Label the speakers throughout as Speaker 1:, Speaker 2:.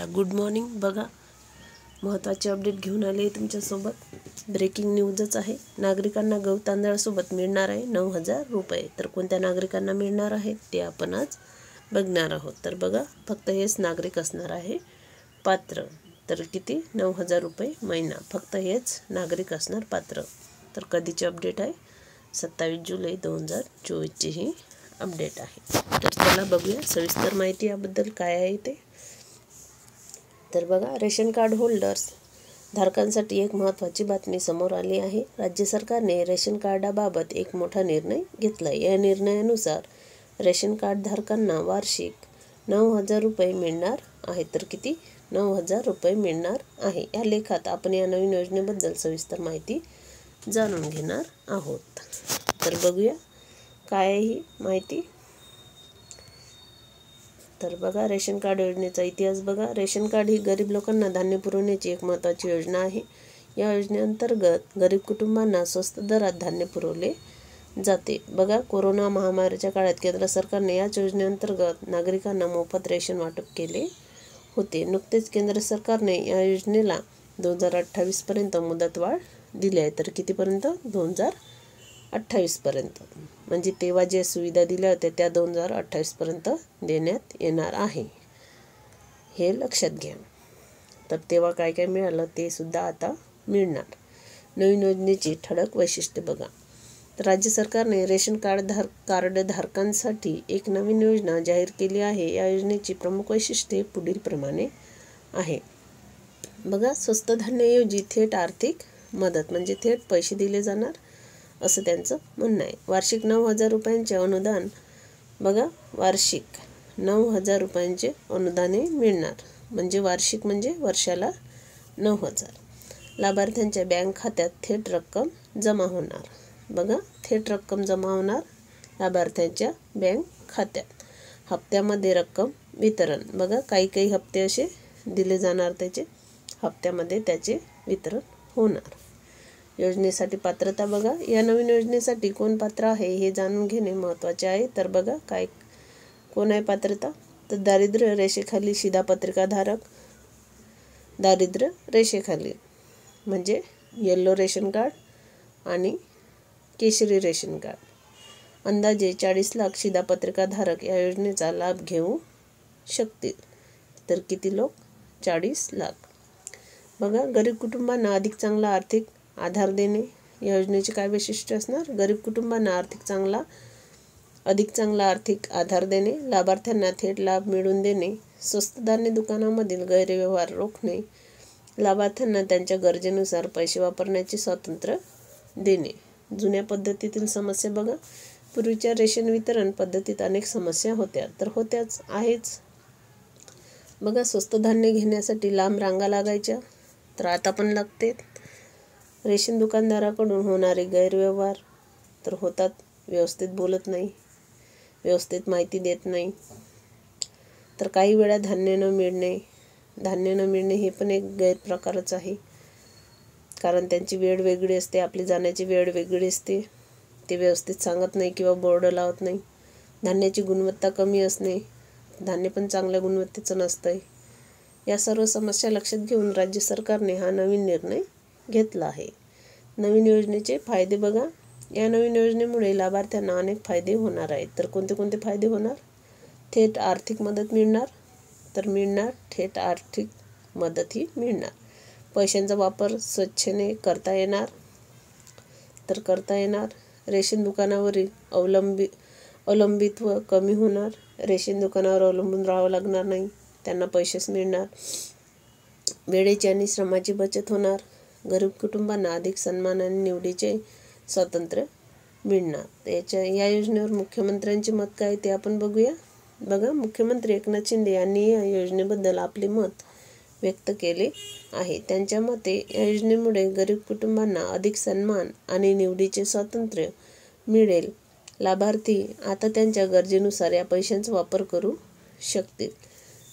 Speaker 1: चला good morning. बघा महत्त्वाचे अपडेट घेऊन आले तुमच्यासोबत। ब्रेकिंग न्यूजच आहे। नागरिकांना गहू तांदळासोबत मिळणार आहे 9,000 रुपये। तर कोणत्या नागरिकांना मिळणार आहे ते आपण आज बघणार आहोत। तर बघा फक्त हेच नागरिक असणार आहे पात्र। तर किती 9,000 रुपये महिना, फक्त हेच नागरिक असणार पात्र। तर कधीचे अपडेट आहे 27 जुलै 2024 ची ही अपडेट आहे। तर चला बघूया सविस्तर माहिती याबद्दल काय आहे ते। तर बघा रेशन कार्ड होल्डर्स धारकांसाठी एक महत्त्वाची बातमी समोर आली आहे। राज्य सरकारने रेशन कार्डाबाबत एक मोठा निर्णय घेतला। या निर्णयानुसार रेशन कार्ड धारकांना वार्षिक 9,000 रुपये मिळणार आहे। तर किती 9,000 रुपये मिळणार आहे। या लेखात आपण या नवीन योजनेबद्दल सविस्तर माहिती जाणून घेणार आहोत। तर बघूया काय आहे ही माहिती। तर बघा रेशन कार्ड योजनेचा इतिहास बघा। रेशन कार्ड ही गरीब लोकांना धान्य पुरवण्याची एक महत्त्वाची योजना आहे। या योजनेअंतर्गत गरीब कुटुंबांना स्वस्त दरात धान्य पुरवले जाते। बघा कोरोना महामारीच्या काळात केंद्र सरकारने याच योजनेअंतर्गत नागरिकांना मोफत रेशन वाटप केले होते। नुकतेच केंद्र सरकारने या योजनेला 2028 पर्यंत मुदतवाढ दिली आहे। तर कितीपर्यंत 2028 पर्यंत, म्हणजे तेव्हा जे सुविधा दिल्या होत्या त्या 2028 पर्यंत देण्यात येणार आहे, हे लक्षात घ्या। तर तेव्हा काय काय मिळालं ते सुद्धा आता मिळणार। नवीन योजनेची ठळक वैशिष्ट्ये बघा। तर राज्य सरकारने रेशन कार्ड धारकांसाठी एक नवीन योजना जाहीर केली आहे। या योजनेची प्रमुख वैशिष्ट्ये पुढील प्रमाणे आहे। बघा स्वस्त धान्याऐवजी थेट आर्थिक मदत, म्हणजे थेट पैसे दिले जाणार असं त्यांचं म्हणणं आहे। वार्षिक 9,000 रुपयांचे अनुदान, बघा वार्षिक 9,000 रुपयांचे अनुदाने मिळणार, म्हणजे वार्षिक म्हणजे वर्षाला 9,000। लाभार्थ्यांच्या बँक खात्यात थेट रक्कम जमा होणार। बघा थेट रक्कम जमा होणार लाभार्थ्यांच्या बँक खात्यात। हप्त्यामध्ये रक्कम वितरण, बघा काही हप्ते असे दिले जाणार, त्याचे हप्त्यामध्ये त्याचे वितरण होणार। योजनेसाठी पात्रता बघा। या नवीन योजनेसाठी कोण पात्र आहे हे जाणून घेणे महत्त्वाचे आहे। तर बघा कोण आहे पात्रता, तर दारिद्र्य रेषेखाली शिधापत्रिका धारक, दारिद्र्य रेषेखाली म्हणजे येलो रेशन कार्ड आणि केशरी रेशन कार्ड, अंदाजे 40 लाख शिधापत्रिका धारक या योजनेचा लाभ घेऊ शकतील। तर किती लोक 40 लाख। बघा गरीब कुटुंबांना अधिक चांगला आर्थिक आधार देणे। या योजनेचे काय वैशिष्ट्य असणार, गरीब कुटुंबांना अधिक चांगला आर्थिक आधार देणे, लाभार्थ्यांना थेट लाभ मिळवून देणे, स्वस्त धान्य दुकानामधील गैरव्यवहार रोखणे, लाभार्थ्यांना त्यांच्या गरजेनुसार पैसे वापरण्याचे स्वातंत्र्य देणे। जुन्या पद्धतीतील समस्या बघा। पूर्वीच्या रेशन वितरण पद्धतीत अनेक समस्या होत्या, तर होत्याच आहेच। बघा स्वस्त धान्य घेण्यासाठी लांब रांगा लागायच्या, तर आता पण लागते। रेशन दुकानदाराकडून होणारे गैरव्यवहार तर होतात, व्यवस्थित बोलत नाही, व्यवस्थित माहिती देत नाही। तर काही वेळा धान्य न मिळणे हे पण एक गैरप्रकारच आहे, कारण त्यांची वेळ वेगळी असते, आपली जाण्याची वेळ वेगळी असते, ते व्यवस्थित सांगत नाही किंवा बोर्ड लावत नाही। धान्याची गुणवत्ता कमी असणे, धान्य पण चांगल्या गुणवत्तेचं नसतंय। या सर्व समस्या लक्षात घेऊन राज्य सरकारने हा नवीन निर्णय घेतला आहे। नवीन योजनेचे फायदे बघा। या नवीन योजनेमुळे लाभार्थ्यांना अनेक फायदे होणार आहेत। तर कोणते कोणते फायदे होणार, थेट आर्थिक मदत मिळणार, तर मिळणार थेट आर्थिक मदत ही मिळणार। पैशांचा वापर स्वच्छेने करता येणार, तर करता येणार। रेशन दुकानावरील अवलंबित्व कमी होणार, रेशन दुकानावर अवलंबून राहावं लागणार नाही, त्यांना पैसेच मिळणार। वेळेची आणि श्रमाची बचत होणार, गरीब कुटुंबांना अधिक सन्मान आणि निवडीचे स्वातंत्र्य मिळणार। या योजनेवर मुख्यमंत्र्यांचे मत काय ते आपण बघूया। बघा मुख्यमंत्री एकनाथ शिंदे यांनी या योजनेबद्दल आपले मत व्यक्त केले आहे। त्यांच्या मते या योजनेमुळे गरीब कुटुंबांना अधिक सन्मान आणि निवडीचे स्वातंत्र्य मिळेल। लाभार्थी आता त्यांच्या गरजेनुसार या पैशांचा वापर करू शकतील।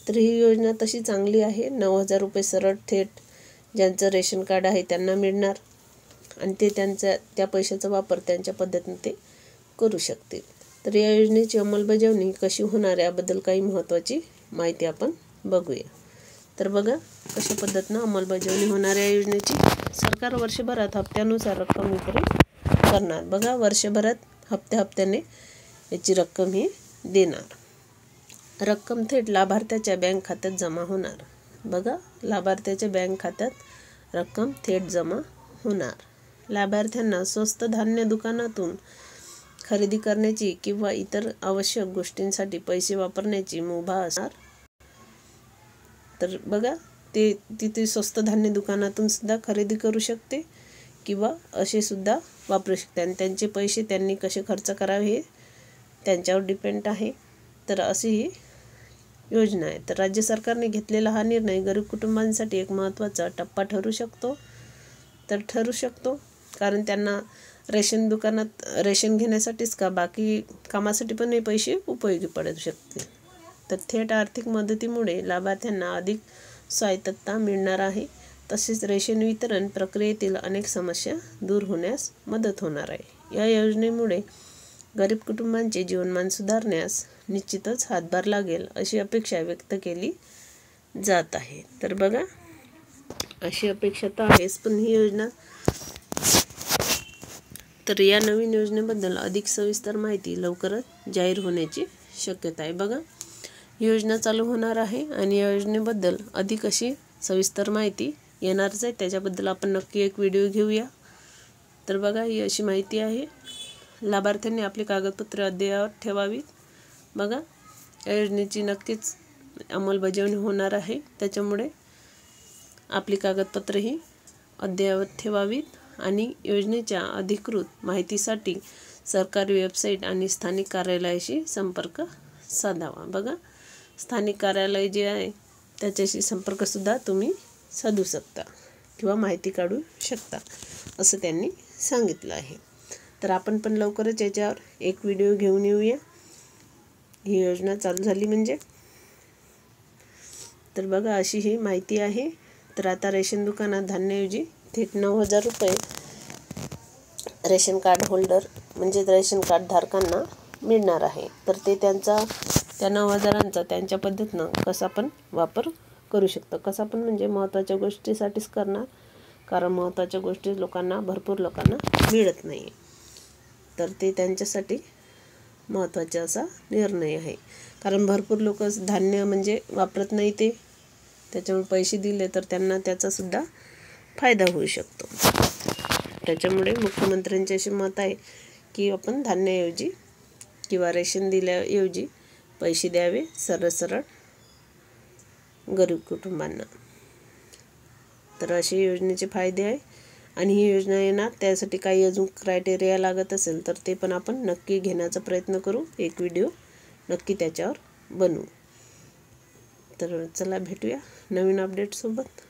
Speaker 1: तर ही योजना तशी चांगली आहे। 9,000 रुपये सरळ थेट ज्यांचं रेशन कार्ड आहे त्यांना मिळणार, आणि ते त्या पैशाचा वापर त्यांच्या पद्धतीने ते करू शकतील। तर या योजनेची अंमलबजावणी कशी होणार याबद्दल काही महत्त्वाची माहिती आपण बघूया। तर बघा कशा पद्धतीनं अंमलबजावणी होणार या योजनेची. सरकार वर्षभरात हप्त्यानुसार रक्कम वितरित करणार. बघा वर्षभरात हप्त्याने याची रक्कम ही देणार. रक्कम थेट लाभार्थ्याच्या बँक खात्यात जमा होणार. बघा लाभार्थ्याच्या बँक खात्यात रक्कम थेट जमा होणार. लाभार्थ्यांना स्वस्त धान्य दुकानातून खरेदी करण्याची किंवा इतर आवश्यक गोष्टींसाठी पैसे वापरण्याची मुभा असणार. तर बघा ते तिथे स्वस्त धान्य दुकानातून सुद्धा खरेदी करू शकते किंवा असे सुद्धा वापरू शकते आणि त्यांचे पैसे त्यांनी कसे खर्च करावे हे त्यांच्यावर डिपेंड आहे. तर अशी ही योजना आहे. तर राज्य सरकारने घेतलेला हा निर्णय गरीब कुटुंबांसाठी एक महत्त्वाचा टप्पा ठरू शकतो. कारण त्यांना रेशन दुकानात रेशन घेण्यासाठीच का बाकी कामासाठी पण हे पैसे उपयोगी पडू शकतील. तर थेट आर्थिक मदतीमुळे लाभार्थ्यांना अधिक स्वायत्तता मिळणार आहे. तसेच रेशन वितरण प्रक्रियेतील अनेक समस्या दूर होण्यास मदत होणार आहे. या योजनेमुळे गरीब कुटुंबांचे जीवनमान सुधारण्यास निश्चितच हातभार लागेल अशी अपेक्षा व्यक्त केली जात आहे. तर बघा अशी अपेक्षा तर आहेच, पण ही योजना तर या नवीन योजनेबद्दल अधिक सविस्तर माहिती लवकरच जाहीर होण्याची शक्यता आहे. बघा ही योजना चालू होणार आहे आणि या योजनेबद्दल अधिक अशी सविस्तर माहिती येणारच आहे. त्याच्याबद्दल आपण नक्की एक व्हिडिओ घेऊया. तर बघा ही अशी माहिती आहे. लाभार्थ्यांनी आपली कागदपत्रे अद्ययावत ठेवावीत. बघा या योजनेची नक्कीच अंमलबजावणी होणार आहे. त्याच्यामुळे आपली कागदपत्रे ही अद्ययावत ठेवावीत आणि योजनेच्या अधिकृत माहितीसाठी सरकारी वेबसाईट आणि स्थानिक कार्यालयाशी संपर्क साधावा. बघा स्थानिक कार्यालय जे आहे त्याच्याशी संपर्कसुद्धा तुम्ही साधू शकता किंवा माहिती काढू शकता असं त्यांनी सांगितलं आहे. तर आपण पण लवकरच याच्यावर एक व्हिडिओ घेऊन येऊया ही योजना चालू झाली म्हणजे. तर बघा अशी ही माहिती आहे. तर आता रेशन दुकानात धान्याऐवजी थेट 9,000 रुपये रेशन कार्ड होल्डर म्हणजे रेशन कार्ड धारकांना मिळणार आहे. तर ते त्या 9,000चा त्यांच्या पद्धतीनं कसा पण वापर करू शकतो. कसा पण म्हणजे महत्त्वाच्या गोष्टीसाठीच करणार, कारण महत्त्वाच्या गोष्टी भरपूर लोकांना मिळत नाही. तर ते त्यांच्यासाठी महत्त्वाचा असा निर्णय आहे. कारण भरपूर लोक धान्य म्हणजे वापरत नाही ते, त्याच्यामुळे पैसे दिले तर त्यांना त्याचासुद्धा फायदा होऊ शकतो. त्याच्यामुळे मुख्यमंत्र्यांचे असे मत आहे की आपण धान्याऐवजी किंवा रेशन दिल्याऐवजी पैसे द्यावे सरळ गरीब कुटुंबांना. तर असे योजनेचे फायदे आहे आणि ही योजना येणार. त्यासाठी काही अजून क्रायटेरिया लागत असेल तर ते पण आपण नक्की घेण्याचा प्रयत्न करू. एक व्हिडिओ नक्की त्याच्यावर बनवू. तर चला भेटूया नवीन अपडेटसोबत.